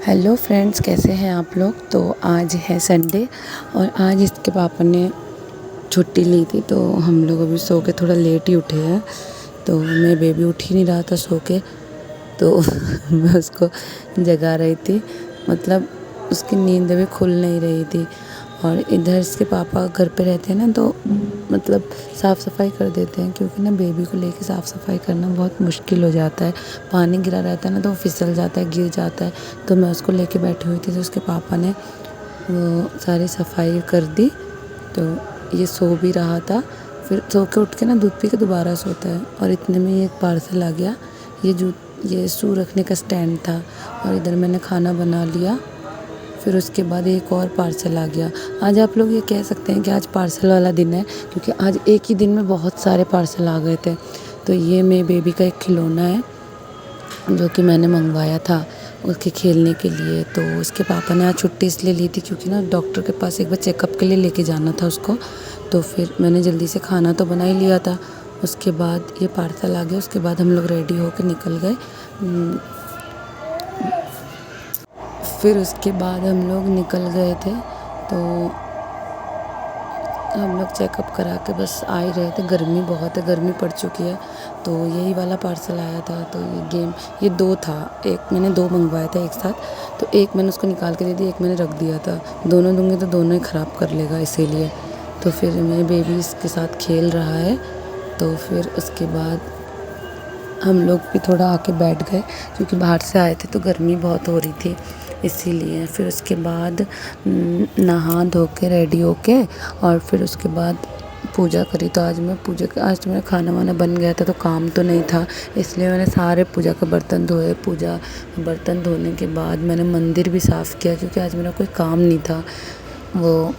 Hello friends, कैसे हैं आप लोग। तो आज है संडे और आज इसके पापा ने छुट्टी ली थी, तो हम लोग अभी सो के थोड़ा लेट ही उठे हैं। तो मैं बेबी उठ ही नहीं रहा था सो के, तो मैं उसको जगा रही थी। मतलब उसकी नींद अभी खुल नहीं रही थी। और इधर इसके पापा घर पे रहते हैं ना, तो मतलब साफ़ सफाई कर देते हैं, क्योंकि ना बेबी को लेके साफ़ सफाई करना बहुत मुश्किल हो जाता है। पानी गिरा रहता है ना, तो वो फिसल जाता है, गिर जाता है। तो मैं उसको लेके बैठी हुई थी, तो उसके पापा ने वो सारी सफाई कर दी। तो ये सो भी रहा था, फिर सो के उठ के ना दूध पी के दोबारा सोता है। और इतने में एक पार्सल आ गया। ये शू रखने का स्टैंड था, और इधर मैंने खाना बना लिया। फिर उसके बाद एक और पार्सल आ गया। आज आप लोग ये कह सकते हैं कि आज पार्सल वाला दिन है, क्योंकि आज एक ही दिन में बहुत सारे पार्सल आ गए थे। तो ये मेरे बेबी का एक खिलौना है जो कि मैंने मंगवाया था उसके खेलने के लिए। तो उसके पापा ने आज छुट्टी इसलिए ली थी क्योंकि ना डॉक्टर के पास एक बार चेकअप के लिए लेके जाना था उसको। तो फिर मैंने जल्दी से खाना तो बना ही लिया था। उसके बाद ये पार्सल आ गया। उसके बाद हम लोग रेडी होकर निकल गए। फिर उसके बाद हम लोग निकल गए थे। तो हम लोग चेकअप करा के बस आ ही रहे थे। गर्मी बहुत है, गर्मी पड़ चुकी है। तो यही वाला पार्सल आया था। तो ये दो था, एक मैंने दो मंगवाया था एक साथ। तो एक मैंने उसको निकाल के दे दी, एक मैंने रख दिया था। दोनों दूँगी तो दोनों ही ख़राब कर लेगा, इसीलिए। तो फिर मेरे बेबी इसके साथ खेल रहा है। तो फिर उसके बाद हम लोग भी थोड़ा आके बैठ गए, क्योंकि बाहर से आए थे तो गर्मी बहुत हो रही थी, इसीलिए। फिर उसके बाद नहा धो के रेडी होके और फिर उसके बाद पूजा करी। तो आज आज तो मेरा खाना वाना बन गया था, तो काम तो नहीं था, इसलिए मैंने सारे पूजा के बर्तन धोए। बर्तन धोने के बाद मैंने मंदिर भी साफ़ किया, क्योंकि आज मेरा कोई काम नहीं था। वो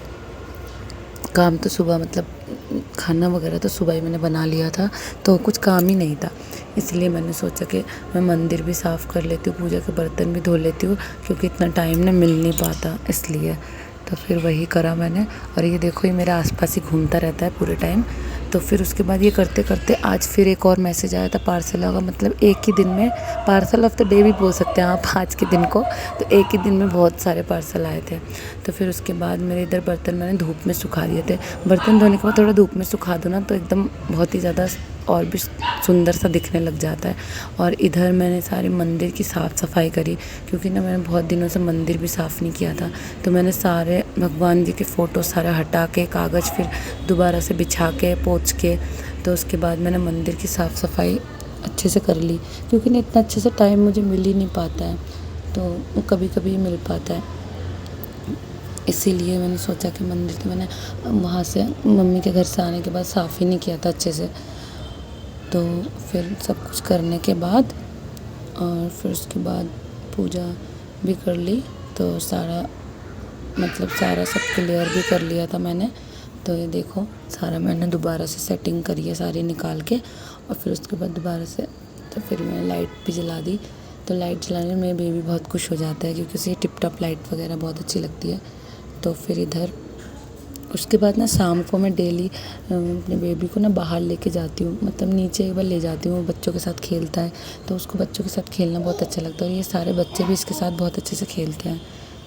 काम तो सुबह, मतलब खाना वगैरह तो सुबह ही मैंने बना लिया था, तो कुछ काम ही नहीं था। इसलिए मैंने सोचा कि मैं मंदिर भी साफ़ कर लेती हूँ, पूजा के बर्तन भी धो लेती हूँ, क्योंकि इतना टाइम ना मिल नहीं पाता, इसलिए। तो फिर वही करा मैंने। और ये देखो, ये मेरे आसपास ही घूमता रहता है पूरे टाइम। तो फिर उसके बाद ये करते करते आज फिर एक और मैसेज आया था पार्सल होगा, मतलब एक ही दिन में पार्सल ऑफ द डे भी बोल सकते हैं आप आज के दिन को। तो एक ही दिन में बहुत सारे पार्सल आए थे। तो फिर उसके बाद मेरे इधर बर्तन मैंने धूप में सुखा दिए थे। बर्तन धोने के बाद थोड़ा धूप में सुखा दो ना, तो एकदम बहुत ही ज़्यादा और भी सुंदर सा दिखने लग जाता है। और इधर मैंने सारे मंदिर की साफ़ सफाई करी, क्योंकि ना मैंने बहुत दिनों से मंदिर भी साफ़ नहीं किया था। तो मैंने सारे भगवान जी के फ़ोटो सारे हटा के कागज़ फिर दोबारा से बिछा के पोंछ के, तो उसके बाद मैंने मंदिर की साफ़ सफाई अच्छे से कर ली, क्योंकि ना इतना अच्छे से टाइम मुझे मिल ही नहीं पाता है, तो कभी कभी मिल पाता है। इसीलिए मैंने सोचा कि मंदिर तो मैंने वहाँ से मम्मी के घर से आने के बाद साफ़ ही नहीं किया था अच्छे से। तो फिर सब कुछ करने के बाद और फिर उसके बाद पूजा भी कर ली, तो सारा सब क्लियर भी कर लिया था मैंने। तो ये देखो, सारा मैंने दोबारा से सेटिंग करी है सारी निकाल के। और फिर उसके बाद दोबारा से तो फिर मैंने लाइट भी जला दी। तो लाइट जलाने में बेबी बहुत खुश हो जाता है, क्योंकि उसे टिप टॉप लाइट वगैरह बहुत अच्छी लगती है। तो फिर इधर उसके बाद ना शाम को मैं डेली अपने बेबी को ना बाहर लेके जाती हूँ, मतलब नीचे एक बार ले जाती हूँ। वो बच्चों के साथ खेलता है, तो उसको बच्चों के साथ खेलना बहुत अच्छा लगता है, और ये सारे बच्चे भी इसके साथ बहुत अच्छे से खेलते हैं।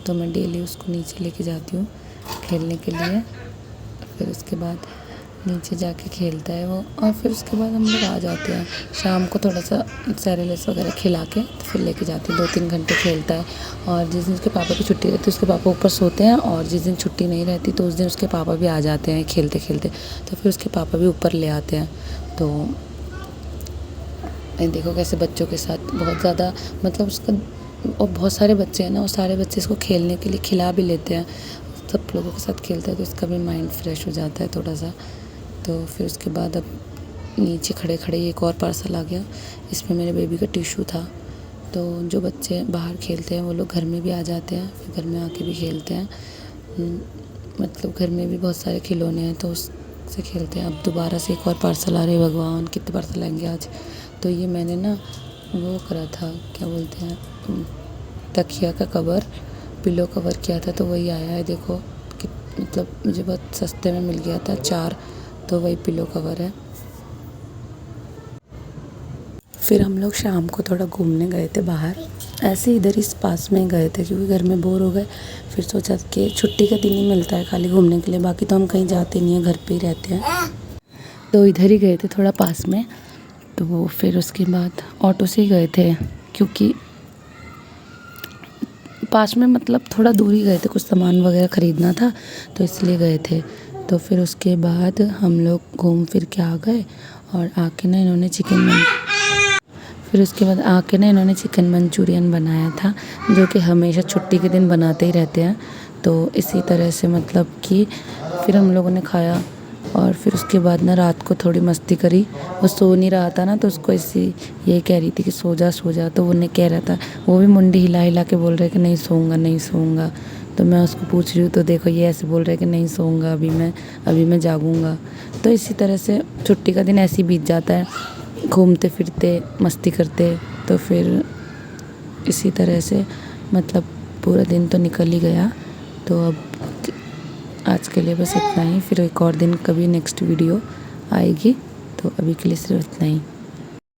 तो मैं डेली उसको नीचे लेके जाती हूँ खेलने के लिए। फिर उसके बाद नीचे जाके खेलता है वो, और फिर उसके बाद हम लोग आ जाते हैं शाम को, थोड़ा सा सेरेलेक्स वगैरह खिला के तो फिर लेके जाते हैं। 2-3 घंटे खेलता है। और जिस दिन उसके पापा की छुट्टी रहती है उसके पापा ऊपर सोते हैं, और जिस दिन छुट्टी नहीं रहती तो उस दिन उसके पापा भी आ जाते हैं खेलते खेलते, तो फिर उसके पापा भी ऊपर ले आते हैं। तो देखो कैसे बच्चों के साथ बहुत ज़्यादा, मतलब उसका, और बहुत सारे बच्चे हैं ना, और सारे बच्चे इसको खेलने के लिए खिला भी लेते हैं, सब लोगों के साथ खेलता है, तो इसका भी माइंड फ्रेश हो जाता है थोड़ा सा। तो फिर उसके बाद अब नीचे खड़े खड़े एक और पार्सल आ गया। इसमें मेरे बेबी का टिशू था। तो जो बच्चे बाहर खेलते हैं वो लोग घर में भी आ जाते हैं, फिर घर में आके भी खेलते हैं। मतलब घर में भी बहुत सारे खिलौने हैं, तो उससे खेलते हैं। अब दोबारा से एक और पार्सल आ रहे हैं, भगवान कितने पार्सल आएंगे आज। तो ये मैंने ना वो करा था, क्या बोलते हैं, तकिया का कवर, पिलो कवर किया था, तो वही आया है। देखो कि मतलब मुझे बहुत सस्ते में मिल गया था 4, तो वही पिलो कवर है। फिर हम लोग शाम को थोड़ा घूमने गए थे बाहर, ऐसे इधर इस पास में गए थे क्योंकि घर में बोर हो गए। फिर सोचा कि छुट्टी का दिन ही मिलता है खाली घूमने के लिए, बाकी तो हम कहीं जाते नहीं हैं, घर पे ही रहते हैं। तो इधर ही गए थे थोड़ा पास में। तो फिर उसके बाद ऑटो से ही गए थे क्योंकि पास में मतलब थोड़ा दूर ही गए थे, कुछ सामान वगैरह ख़रीदना था तो इसलिए गए थे। तो फिर उसके बाद हम लोग घूम फिर के आ गए और आके ना इन्होंने चिकन मंचूरियन बनाया था, जो कि हमेशा छुट्टी के दिन बनाते ही रहते हैं। तो इसी तरह से मतलब कि फिर हम लोगों ने खाया और फिर उसके बाद ना रात को थोड़ी मस्ती करी। वो सो नहीं रहा था ना, तो उसको ऐसी ये कह रही थी कि सो जा, तो वो कह रहा था, वो भी मुंडी हिला हिला के बोल रहा है कि नहीं सोऊंगा। तो मैं उसको पूछ रही हूँ तो देखो ये ऐसे बोल रहा है कि नहीं सोऊंगा, अभी मैं जागूंगा। तो इसी तरह से छुट्टी का दिन ऐसे ही बीत जाता है, घूमते फिरते मस्ती करते। तो फिर इसी तरह से मतलब पूरा दिन तो निकल ही गया। तो अब आज के लिए बस इतना ही, फिर एक और दिन कभी नेक्स्ट वीडियो आएगी। तो अभी के लिए सिर्फ इतना ही।